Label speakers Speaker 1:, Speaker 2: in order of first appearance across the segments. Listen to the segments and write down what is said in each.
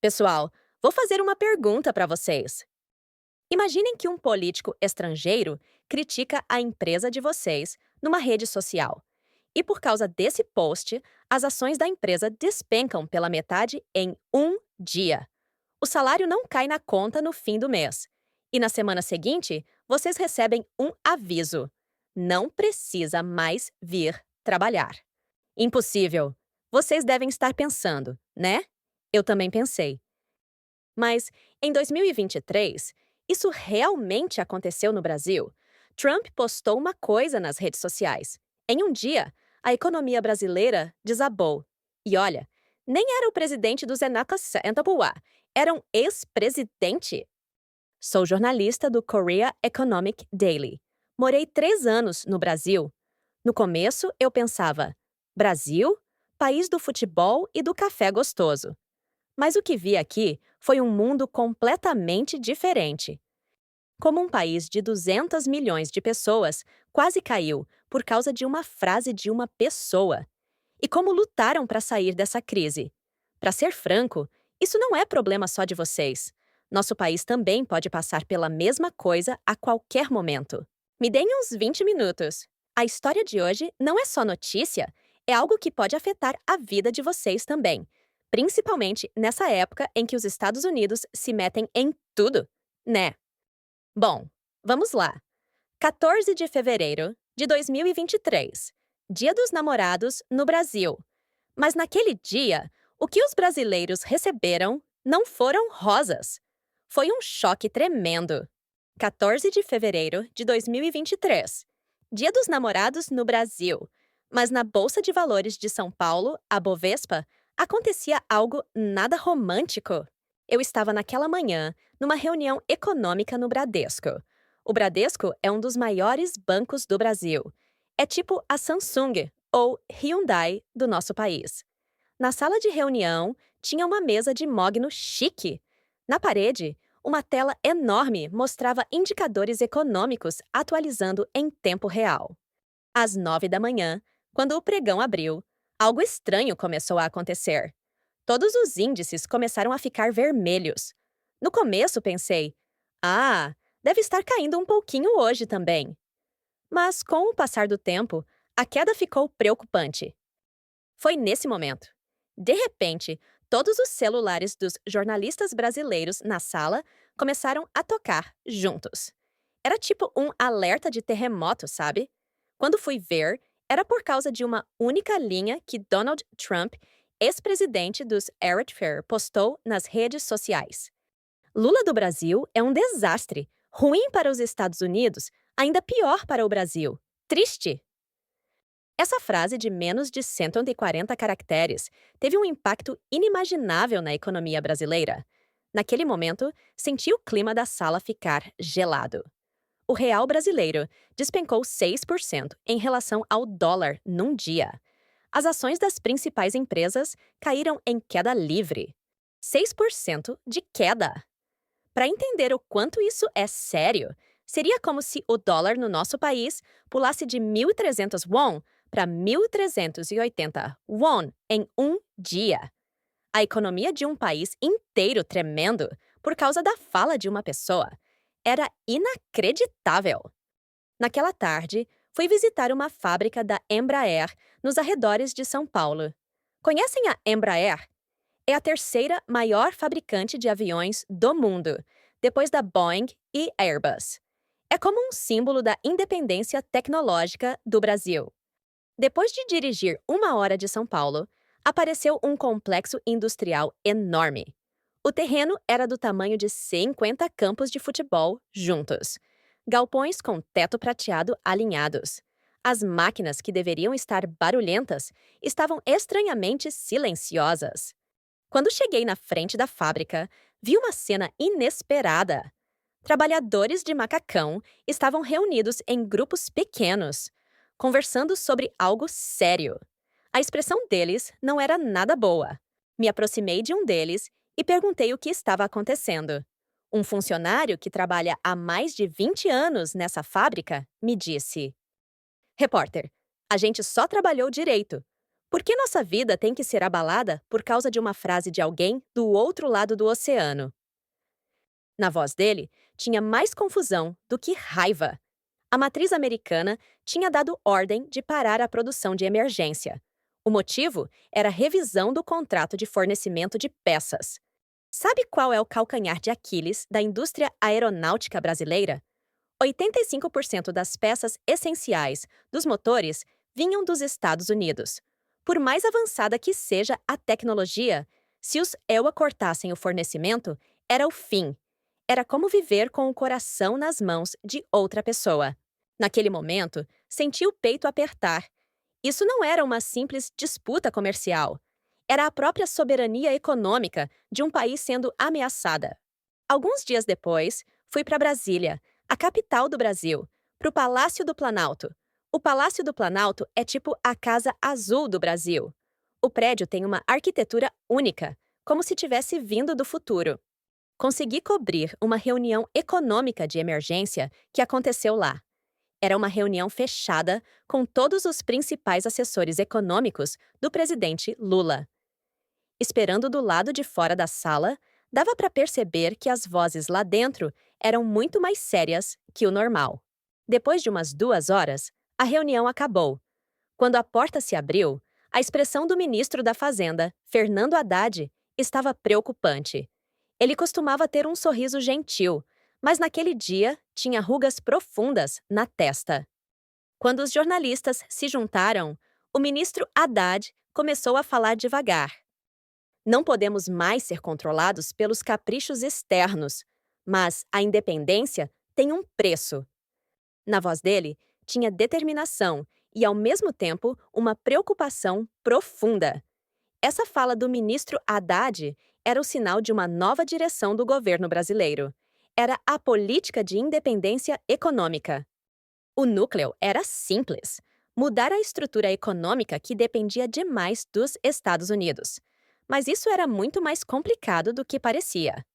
Speaker 1: Pessoal, vou fazer uma pergunta para vocês. Imaginem que um político estrangeiro critica a empresa de vocês numa rede social. E por causa desse post, as ações da empresa despencam pela metade em um dia. O salário não cai na conta no fim do mês. E na semana seguinte, vocês recebem um aviso: não precisa mais vir trabalhar. Impossível! Vocês devem estar pensando, né? Eu também pensei. Mas, em 2023, isso realmente aconteceu no Brasil? Trump postou uma coisa nas redes sociais. Em um dia, a economia brasileira desabou. E olha, nem era o presidente do Zenata Centapuá, era um ex-presidente. Sou jornalista do Korea Economic Daily. Morei 3 anos no Brasil. No começo, eu pensava: Brasil? País do futebol e do café gostoso. Mas o que vi aqui foi um mundo completamente diferente. Como um país de 200 milhões de pessoas quase caiu por causa de uma frase de uma pessoa. E como lutaram para sair dessa crise. Para ser franco, isso não é problema só de vocês. Nosso país também pode passar pela mesma coisa a qualquer momento. Me deem uns 20 minutos. A história de hoje não é só notícia, é algo que pode afetar a vida de vocês também. Principalmente nessa época em que os Estados Unidos se metem em tudo, né? Bom, vamos lá. 14 de fevereiro de 2023, Dia dos Namorados no Brasil. Mas naquele dia, o que os brasileiros receberam não foram rosas. Foi um choque tremendo. 14 de fevereiro de 2023, Dia dos Namorados no Brasil. Mas na Bolsa de Valores de São Paulo, a Bovespa, acontecia algo nada romântico. Eu estava naquela manhã numa reunião econômica no Bradesco. O Bradesco é um dos maiores bancos do Brasil. É tipo a Samsung ou Hyundai do nosso país. Na sala de reunião, tinha uma mesa de mogno chique. Na parede, uma tela enorme mostrava indicadores econômicos atualizando em tempo real. Às 9 da manhã, quando o pregão abriu, algo estranho começou a acontecer. Todos os índices começaram a ficar vermelhos. No começo pensei: ah, deve estar caindo um pouquinho hoje também. Mas com o passar do tempo, a queda ficou preocupante. Foi nesse momento. De repente, todos os celulares dos jornalistas brasileiros na sala começaram a tocar juntos. Era tipo um alerta de terremoto, sabe? Quando fui ver, era por causa de uma única linha que Donald Trump, ex-presidente dos Arad Fair, postou nas redes sociais. Lula do Brasil é um desastre. Ruim para os Estados Unidos, ainda pior para o Brasil. Triste! Essa frase de menos de 140 caracteres teve um impacto inimaginável na economia brasileira. Naquele momento, senti o clima da sala ficar gelado. O real brasileiro despencou 6% em relação ao dólar num dia. As ações das principais empresas caíram em queda livre. 6% de queda! Para entender o quanto isso é sério, seria como se o dólar no nosso país pulasse de 1.300 won para 1.380 won em um dia. A economia de um país inteiro tremendo por causa da fala de uma pessoa. Era inacreditável. Naquela tarde, fui visitar uma fábrica da Embraer nos arredores de São Paulo. Conhecem a Embraer? É a terceira maior fabricante de aviões do mundo, depois da Boeing e Airbus. É como um símbolo da independência tecnológica do Brasil. Depois de dirigir 1 hora de São Paulo, apareceu um complexo industrial enorme. O terreno era do tamanho de 50 campos de futebol juntos. Galpões com teto prateado alinhados. As máquinas que deveriam estar barulhentas estavam estranhamente silenciosas. Quando cheguei na frente da fábrica, vi uma cena inesperada. Trabalhadores de macacão estavam reunidos em grupos pequenos, conversando sobre algo sério. A expressão deles não era nada boa. Me aproximei de um deles e perguntei o que estava acontecendo. Um funcionário que trabalha há mais de 20 anos nessa fábrica me disse: Repórter, a gente só trabalhou direito. Por que nossa vida tem que ser abalada por causa de uma frase de alguém do outro lado do oceano? Na voz dele, tinha mais confusão do que raiva. A matriz americana tinha dado ordem de parar a produção de emergência. O motivo era a revisão do contrato de fornecimento de peças. Sabe qual é o calcanhar de Aquiles da indústria aeronáutica brasileira? 85% das peças essenciais dos motores vinham dos Estados Unidos. Por mais avançada que seja a tecnologia, se os EUA cortassem o fornecimento, era o fim. Era como viver com o coração nas mãos de outra pessoa. Naquele momento, senti o peito apertar. Isso não era uma simples disputa comercial. Era a própria soberania econômica de um país sendo ameaçada. Alguns dias depois, fui para Brasília, a capital do Brasil, para o Palácio do Planalto. O Palácio do Planalto é tipo a Casa Azul do Brasil. O prédio tem uma arquitetura única, como se tivesse vindo do futuro. Consegui cobrir uma reunião econômica de emergência que aconteceu lá. Era uma reunião fechada com todos os principais assessores econômicos do presidente Lula. Esperando do lado de fora da sala, dava para perceber que as vozes lá dentro eram muito mais sérias que o normal. Depois de umas 2 horas, a reunião acabou. Quando a porta se abriu, a expressão do ministro da Fazenda, Fernando Haddad, estava preocupante. Ele costumava ter um sorriso gentil, mas naquele dia tinha rugas profundas na testa. Quando os jornalistas se juntaram, o ministro Haddad começou a falar devagar. Não podemos mais ser controlados pelos caprichos externos, mas a independência tem um preço. Na voz dele, tinha determinação e, ao mesmo tempo, uma preocupação profunda. Essa fala do ministro Haddad era o sinal de uma nova direção do governo brasileiro. Era a política de independência econômica. O núcleo era simples: mudar a estrutura econômica que dependia demais dos Estados Unidos. Mas isso era muito mais complicado do que parecia.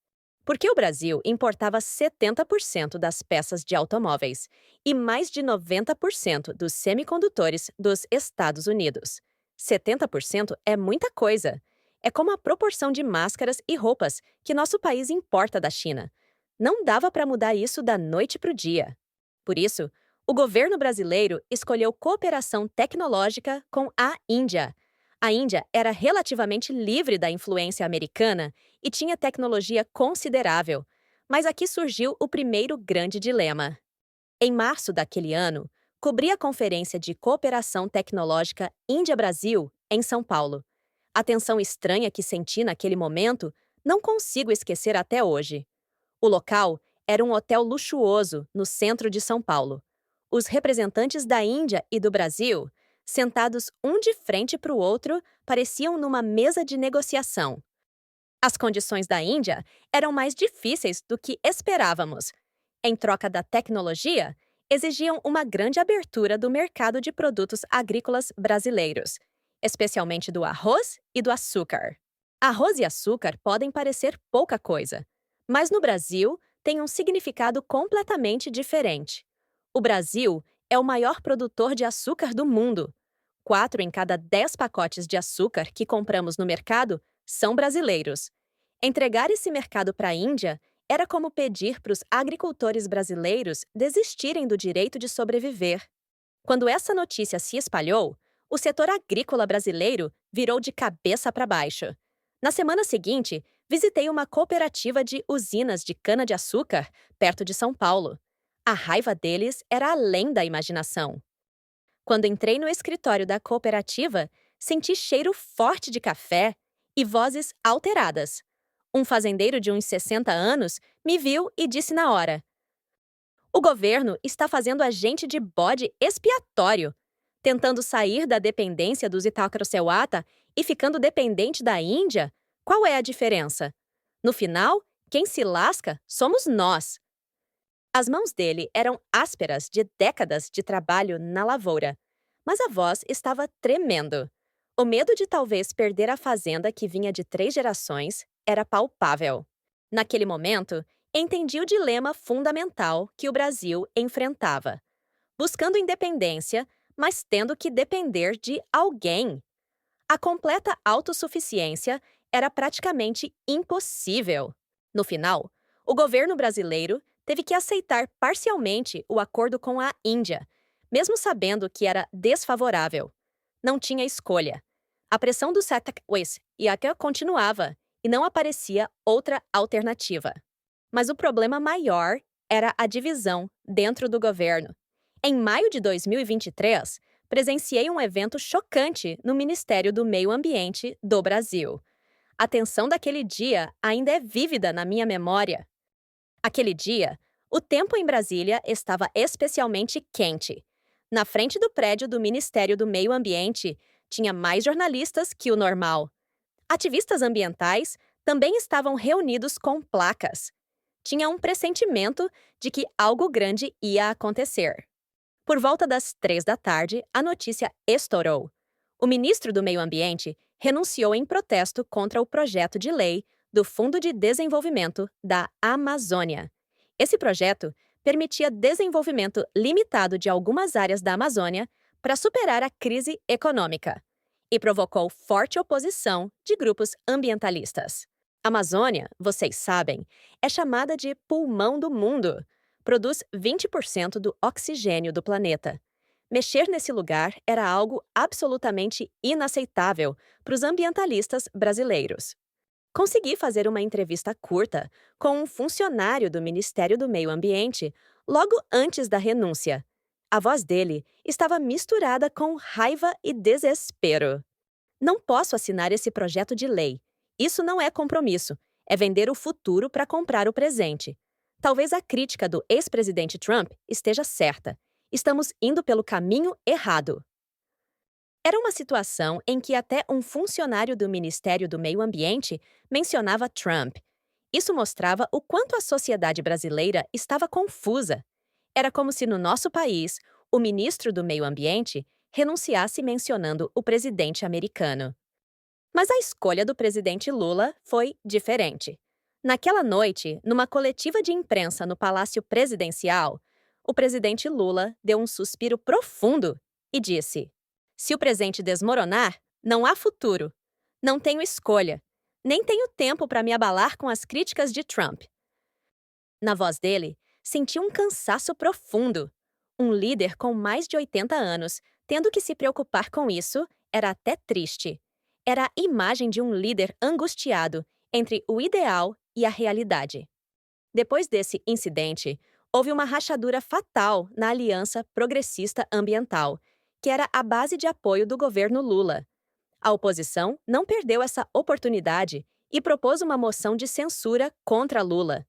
Speaker 1: Porque o Brasil importava 70% das peças de automóveis e mais de 90% dos semicondutores dos Estados Unidos. 70% é muita coisa. É como a proporção de máscaras e roupas que nosso país importa da China. Não dava para mudar isso da noite para o dia. Por isso, o governo brasileiro escolheu cooperação tecnológica com a Índia. A Índia era relativamente livre da influência americana e tinha tecnologia considerável. Mas aqui surgiu o primeiro grande dilema. Em março daquele ano, cobri a Conferência de Cooperação Tecnológica Índia-Brasil, em São Paulo. A tensão estranha que senti naquele momento não consigo esquecer até hoje. O local era um hotel luxuoso no centro de São Paulo. Os representantes da Índia e do Brasil, sentados um de frente para o outro, pareciam numa mesa de negociação. As condições da Índia eram mais difíceis do que esperávamos. Em troca da tecnologia, exigiam uma grande abertura do mercado de produtos agrícolas brasileiros, especialmente do arroz e do açúcar. Arroz e açúcar podem parecer pouca coisa, mas no Brasil tem um significado completamente diferente. O Brasil é o maior produtor de açúcar do mundo. 4 em cada 10 pacotes de açúcar que compramos no mercado são brasileiros. Entregar esse mercado para a Índia era como pedir para os agricultores brasileiros desistirem do direito de sobreviver. Quando essa notícia se espalhou, o setor agrícola brasileiro virou de cabeça para baixo. Na semana seguinte, visitei uma cooperativa de usinas de cana-de-açúcar perto de São Paulo. A raiva deles era além da imaginação. Quando entrei no escritório da cooperativa, senti cheiro forte de café e vozes alteradas. Um fazendeiro de uns 60 anos me viu e disse na hora: "O governo está fazendo a gente de bode expiatório, tentando sair da dependência dos Itacrocehuata e ficando dependente da Índia. Qual é a diferença? No final, quem se lasca somos nós." As mãos dele eram ásperas de décadas de trabalho na lavoura, mas a voz estava tremendo. O medo de talvez perder a fazenda que vinha de 3 gerações era palpável. Naquele momento, entendi o dilema fundamental que o Brasil enfrentava. Buscando independência, mas tendo que depender de alguém. A completa autossuficiência era praticamente impossível. No final, o governo brasileiro teve que aceitar parcialmente o acordo com a Índia, mesmo sabendo que era desfavorável. Não tinha escolha. A pressão do Satakwas Yaka continuava e não aparecia outra alternativa. Mas o problema maior era a divisão dentro do governo. Em maio de 2023, presenciei um evento chocante no Ministério do Meio Ambiente do Brasil. A tensão daquele dia ainda é vívida na minha memória. Aquele dia, o tempo em Brasília estava especialmente quente. Na frente do prédio do Ministério do Meio Ambiente, tinha mais jornalistas que o normal. Ativistas ambientais também estavam reunidos com placas. Tinha um pressentimento de que algo grande ia acontecer. Por volta das 3 da tarde, a notícia estourou. O ministro do Meio Ambiente renunciou em protesto contra o projeto de lei do Fundo de Desenvolvimento da Amazônia. Esse projeto permitia desenvolvimento limitado de algumas áreas da Amazônia para superar a crise econômica e provocou forte oposição de grupos ambientalistas. A Amazônia, vocês sabem, é chamada de pulmão do mundo. Produz 20% do oxigênio do planeta. Mexer nesse lugar era algo absolutamente inaceitável para os ambientalistas brasileiros. Consegui fazer uma entrevista curta com um funcionário do Ministério do Meio Ambiente logo antes da renúncia. A voz dele estava misturada com raiva e desespero. Não posso assinar esse projeto de lei. Isso não é compromisso. É vender o futuro para comprar o presente. Talvez a crítica do ex-presidente Trump esteja certa. Estamos indo pelo caminho errado. Era uma situação em que até um funcionário do Ministério do Meio Ambiente mencionava Trump. Isso mostrava o quanto a sociedade brasileira estava confusa. Era como se no nosso país, o ministro do Meio Ambiente renunciasse mencionando o presidente americano. Mas a escolha do presidente Lula foi diferente. Naquela noite, numa coletiva de imprensa no Palácio Presidencial, o presidente Lula deu um suspiro profundo e disse: "Se o presente desmoronar, não há futuro. Não tenho escolha. Nem tenho tempo para me abalar com as críticas de Trump." Na voz dele, senti um cansaço profundo. Um líder com mais de 80 anos, tendo que se preocupar com isso, era até triste. Era a imagem de um líder angustiado entre o ideal e a realidade. Depois desse incidente, houve uma rachadura fatal na Aliança Progressista Ambiental, que era a base de apoio do governo Lula. A oposição não perdeu essa oportunidade e propôs uma moção de censura contra Lula.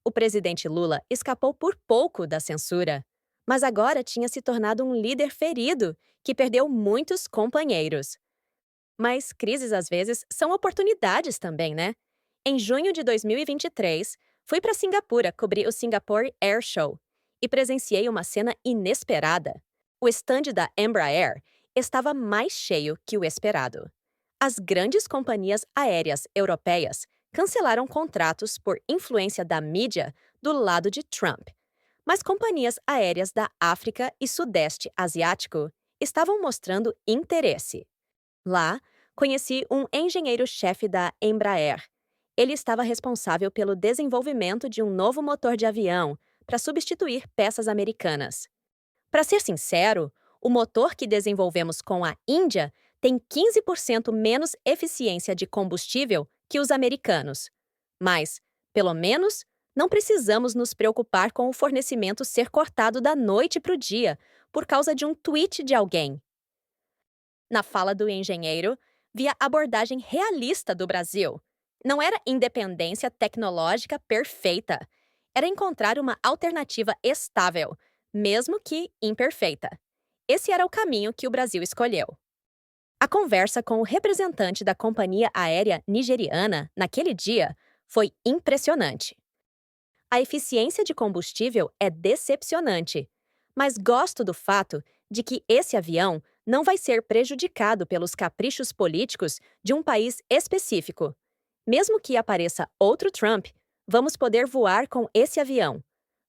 Speaker 1: O presidente Lula escapou por pouco da censura, mas agora tinha se tornado um líder ferido que perdeu muitos companheiros. Mas crises às vezes são oportunidades também, né? Em junho de 2023, fui para Singapura cobrir o Singapore Air Show e presenciei uma cena inesperada. O estande da Embraer estava mais cheio que o esperado. As grandes companhias aéreas europeias cancelaram contratos por influência da mídia do lado de Trump. Mas companhias aéreas da África e Sudeste Asiático estavam mostrando interesse. Lá, conheci um engenheiro-chefe da Embraer. Ele estava responsável pelo desenvolvimento de um novo motor de avião para substituir peças americanas. Para ser sincero, o motor que desenvolvemos com a Índia tem 15% menos eficiência de combustível que os americanos. Mas, pelo menos, não precisamos nos preocupar com o fornecimento ser cortado da noite para o dia por causa de um tweet de alguém. Na fala do engenheiro, vi a abordagem realista do Brasil. Não era independência tecnológica perfeita. Era encontrar uma alternativa estável, mesmo que imperfeita. Esse era o caminho que o Brasil escolheu. A conversa com o representante da companhia aérea nigeriana naquele dia foi impressionante. A eficiência de combustível é decepcionante, mas gosto do fato de que esse avião não vai ser prejudicado pelos caprichos políticos de um país específico. Mesmo que apareça outro Trump, vamos poder voar com esse avião.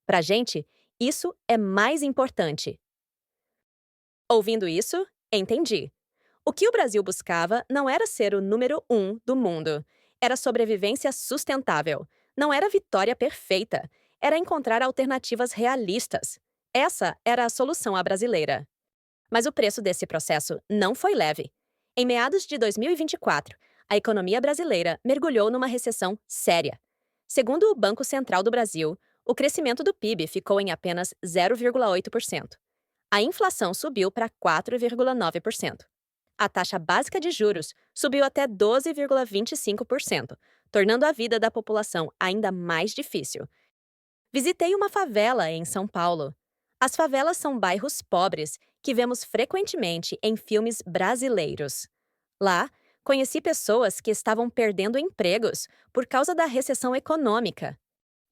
Speaker 1: Pra gente, isso é mais importante. Ouvindo isso, entendi. O que o Brasil buscava não era ser o número um do mundo, era sobrevivência sustentável. Não era vitória perfeita, era encontrar alternativas realistas. Essa era a solução à brasileira. Mas o preço desse processo não foi leve. Em meados de 2024, a economia brasileira mergulhou numa recessão séria. Segundo o Banco Central do Brasil, o crescimento do PIB ficou em apenas 0,8%. A inflação subiu para 4,9%. A taxa básica de juros subiu até 12,25%, tornando a vida da população ainda mais difícil. Visitei uma favela em São Paulo. As favelas são bairros pobres que vemos frequentemente em filmes brasileiros. Lá, conheci pessoas que estavam perdendo empregos por causa da recessão econômica.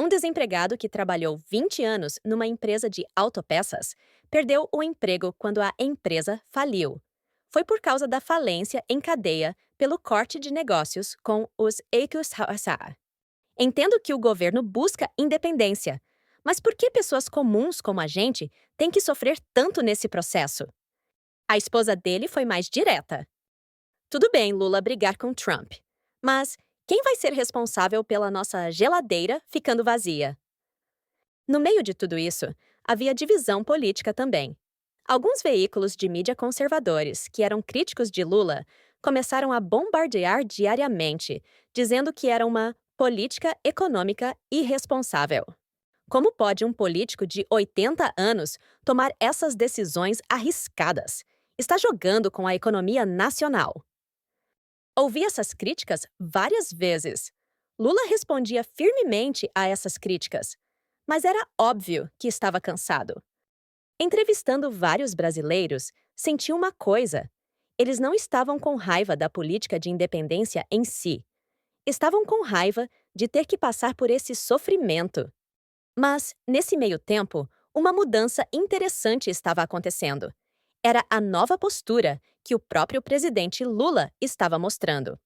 Speaker 1: Um desempregado que trabalhou 20 anos numa empresa de autopeças perdeu o emprego quando a empresa faliu. Foi por causa da falência em cadeia pelo corte de negócios com os Ecosasa. Entendo que o governo busca independência, mas por que pessoas comuns como a gente têm que sofrer tanto nesse processo? A esposa dele foi mais direta. Tudo bem Lula brigar com Trump, mas quem vai ser responsável pela nossa geladeira ficando vazia? No meio de tudo isso, havia divisão política também. Alguns veículos de mídia conservadores, que eram críticos de Lula, começaram a bombardear diariamente, dizendo que era uma política econômica irresponsável. Como pode um político de 80 anos tomar essas decisões arriscadas? Está jogando com a economia nacional. Ouvi essas críticas várias vezes. Lula respondia firmemente a essas críticas, mas era óbvio que estava cansado. Entrevistando vários brasileiros, senti uma coisa: eles não estavam com raiva da política de independência em si. Estavam com raiva de ter que passar por esse sofrimento. Mas, nesse meio tempo, uma mudança interessante estava acontecendo. Era a nova postura que o próprio presidente Lula estava mostrando.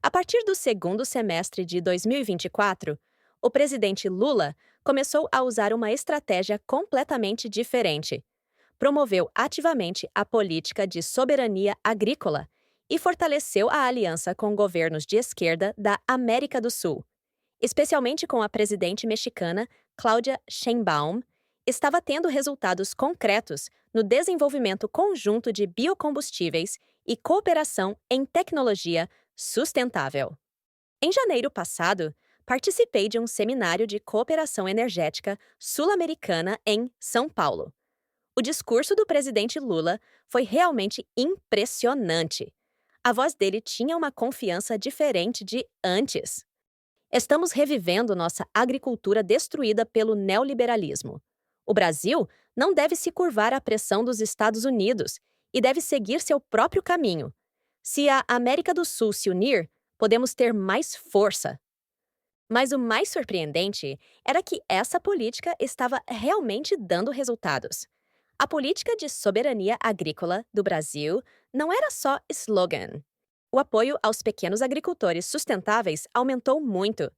Speaker 1: A partir do segundo semestre de 2024, o presidente Lula começou a usar uma estratégia completamente diferente. Promoveu ativamente a política de soberania agrícola e fortaleceu a aliança com governos de esquerda da América do Sul, especialmente com a presidente mexicana Claudia Sheinbaum. Estava tendo resultados concretos no desenvolvimento conjunto de biocombustíveis e cooperação em tecnologia sustentável. Em janeiro passado, participei de um seminário de cooperação energética sul-americana em São Paulo. O discurso do presidente Lula foi realmente impressionante. A voz dele tinha uma confiança diferente de antes. Estamos revivendo nossa agricultura destruída pelo neoliberalismo. O Brasil não deve se curvar à pressão dos Estados Unidos e deve seguir seu próprio caminho. Se a América do Sul se unir, podemos ter mais força. Mas o mais surpreendente era que essa política estava realmente dando resultados. A política de soberania agrícola do Brasil não era só slogan. O apoio aos pequenos agricultores sustentáveis aumentou muito.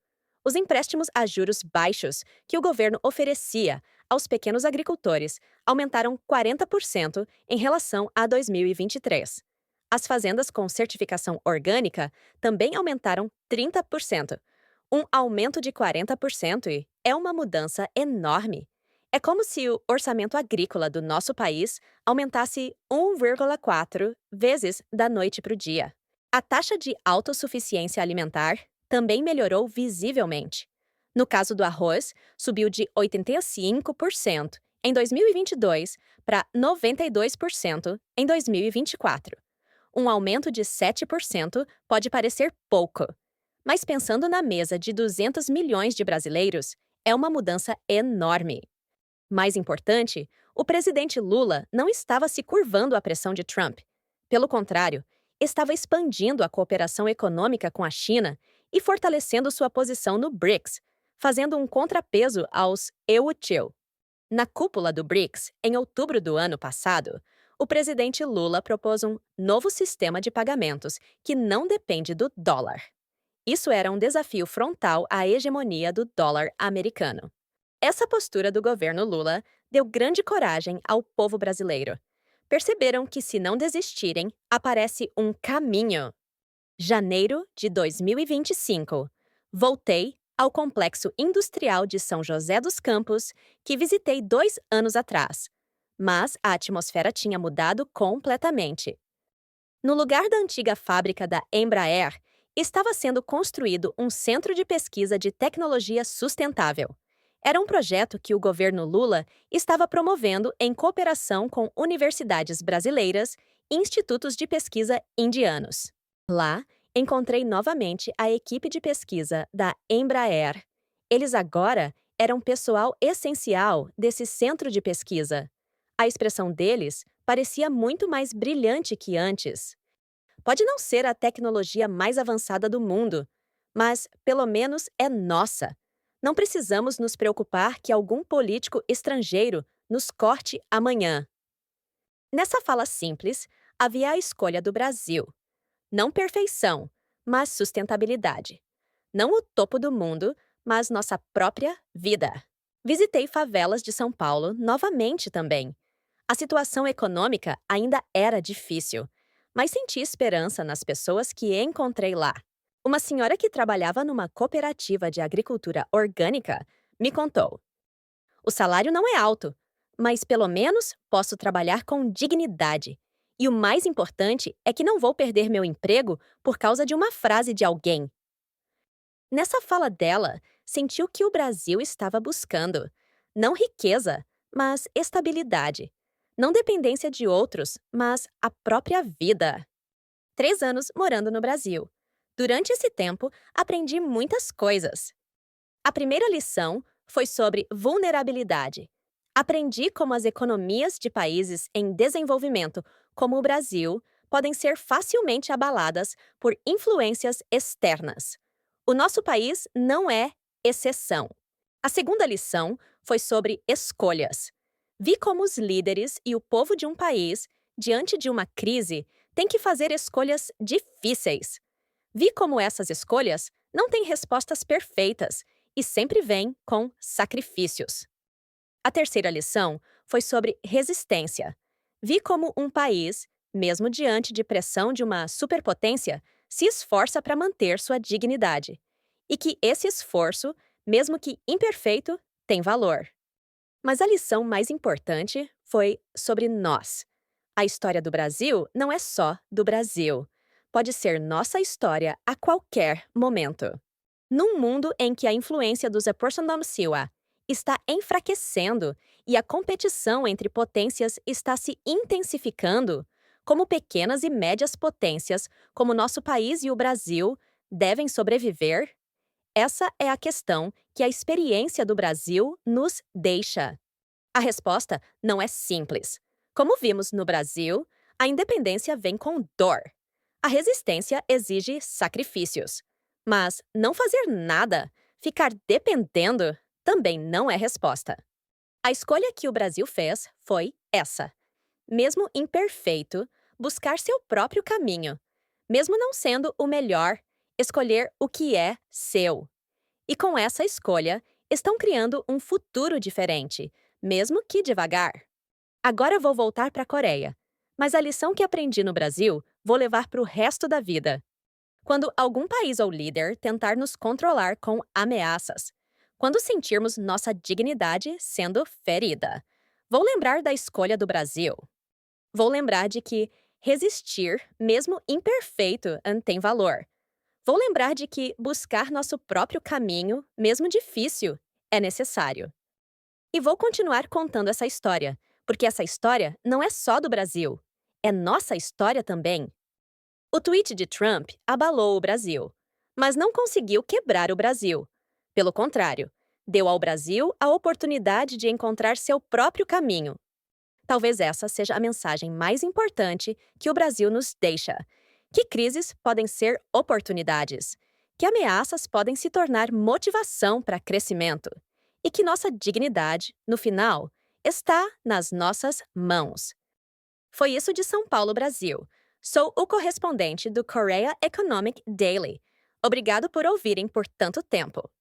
Speaker 1: Os empréstimos a juros baixos que o governo oferecia aos pequenos agricultores aumentaram 40% em relação a 2023. As fazendas com certificação orgânica também aumentaram 30%. Um aumento de 40% é uma mudança enorme. É como se o orçamento agrícola do nosso país aumentasse 1,4 vezes da noite para o dia. A taxa de autossuficiência alimentar também melhorou visivelmente. No caso do arroz, subiu de 85% em 2022 para 92% em 2024. Um aumento de 7% pode parecer pouco, mas pensando na mesa de 200 milhões de brasileiros, é uma mudança enorme. Mais importante, o presidente Lula não estava se curvando à pressão de Trump. Pelo contrário, estava expandindo a cooperação econômica com a China e fortalecendo sua posição no BRICS, fazendo um contrapeso aos EUTIL. Na cúpula do BRICS, em outubro do ano passado, o presidente Lula propôs um novo sistema de pagamentos que não depende do dólar. Isso era um desafio frontal à hegemonia do dólar americano. Essa postura do governo Lula deu grande coragem ao povo brasileiro. perceberam que, se não desistirem, aparece um caminho. Janeiro de 2025. Voltei ao Complexo Industrial de São José dos Campos, que visitei 2 anos atrás. Mas a atmosfera tinha mudado completamente. No lugar da antiga fábrica da Embraer, estava sendo construído um centro de pesquisa de tecnologia sustentável. Era um projeto que o governo Lula estava promovendo em cooperação com universidades brasileiras e institutos de pesquisa indianos. Lá, encontrei novamente a equipe de pesquisa da Embraer. Eles agora eram pessoal essencial desse centro de pesquisa. A expressão deles parecia muito mais brilhante que antes. Pode não ser a tecnologia mais avançada do mundo, mas pelo menos é nossa. Não precisamos nos preocupar que algum político estrangeiro nos corte amanhã. Nessa fala simples, havia a escolha do Brasil. Não perfeição, mas sustentabilidade. Não o topo do mundo, mas nossa própria vida. Visitei favelas de São Paulo novamente também. A situação econômica ainda era difícil, mas senti esperança nas pessoas que encontrei lá. Uma senhora que trabalhava numa cooperativa de agricultura orgânica me contou: o salário não é alto, mas pelo menos posso trabalhar com dignidade. E o mais importante é que não vou perder meu emprego por causa de uma frase de alguém. Nessa fala dela, sentiu que o Brasil estava buscando não riqueza, mas estabilidade. Não dependência de outros, mas a própria vida. 3 anos morando no Brasil. Durante esse tempo, aprendi muitas coisas. A primeira lição foi sobre vulnerabilidade. Aprendi como as economias de países em desenvolvimento, como o Brasil, podem ser facilmente abaladas por influências externas. O nosso país não é exceção. A segunda lição foi sobre escolhas. Vi como os líderes e o povo de um país, diante de uma crise, têm que fazer escolhas difíceis. Vi como essas escolhas não têm respostas perfeitas e sempre vêm com sacrifícios. A terceira lição foi sobre resistência. Vi como um país, mesmo diante de pressão de uma superpotência, se esforça para manter sua dignidade. E que esse esforço, mesmo que imperfeito, tem valor. Mas a lição mais importante foi sobre nós. A história do Brasil não é só do Brasil. Pode ser nossa história a qualquer momento. Num mundo em que a influência dos Siwa está enfraquecendo e a competição entre potências está se intensificando, como pequenas e médias potências, como nosso país e o Brasil, devem sobreviver? Essa é a questão que a experiência do Brasil nos deixa. A resposta não é simples. Como vimos no Brasil, a independência vem com dor. A resistência exige sacrifícios. Mas não fazer nada, ficar dependendo, também não é resposta. A escolha que o Brasil fez foi essa. Mesmo imperfeito, buscar seu próprio caminho. Mesmo não sendo o melhor, escolher o que é seu. E com essa escolha, estão criando um futuro diferente, mesmo que devagar. Agora vou voltar para a Coreia. Mas a lição que aprendi no Brasil, vou levar para o resto da vida. Quando algum país ou líder tentar nos controlar com ameaças, quando sentirmos nossa dignidade sendo ferida, vou lembrar da escolha do Brasil. Vou lembrar de que resistir, mesmo imperfeito, tem valor. Vou lembrar de que buscar nosso próprio caminho, mesmo difícil, é necessário. E vou continuar contando essa história, porque essa história não é só do Brasil, é nossa história também. O tweet de Trump abalou o Brasil, mas não conseguiu quebrar o Brasil. Pelo contrário, deu ao Brasil a oportunidade de encontrar seu próprio caminho. Talvez essa seja a mensagem mais importante que o Brasil nos deixa: que crises podem ser oportunidades, que ameaças podem se tornar motivação para crescimento, e que nossa dignidade, no final, está nas nossas mãos. Foi isso de São Paulo, Brasil. Sou o correspondente do Korea Economic Daily. Obrigado por ouvirem por tanto tempo.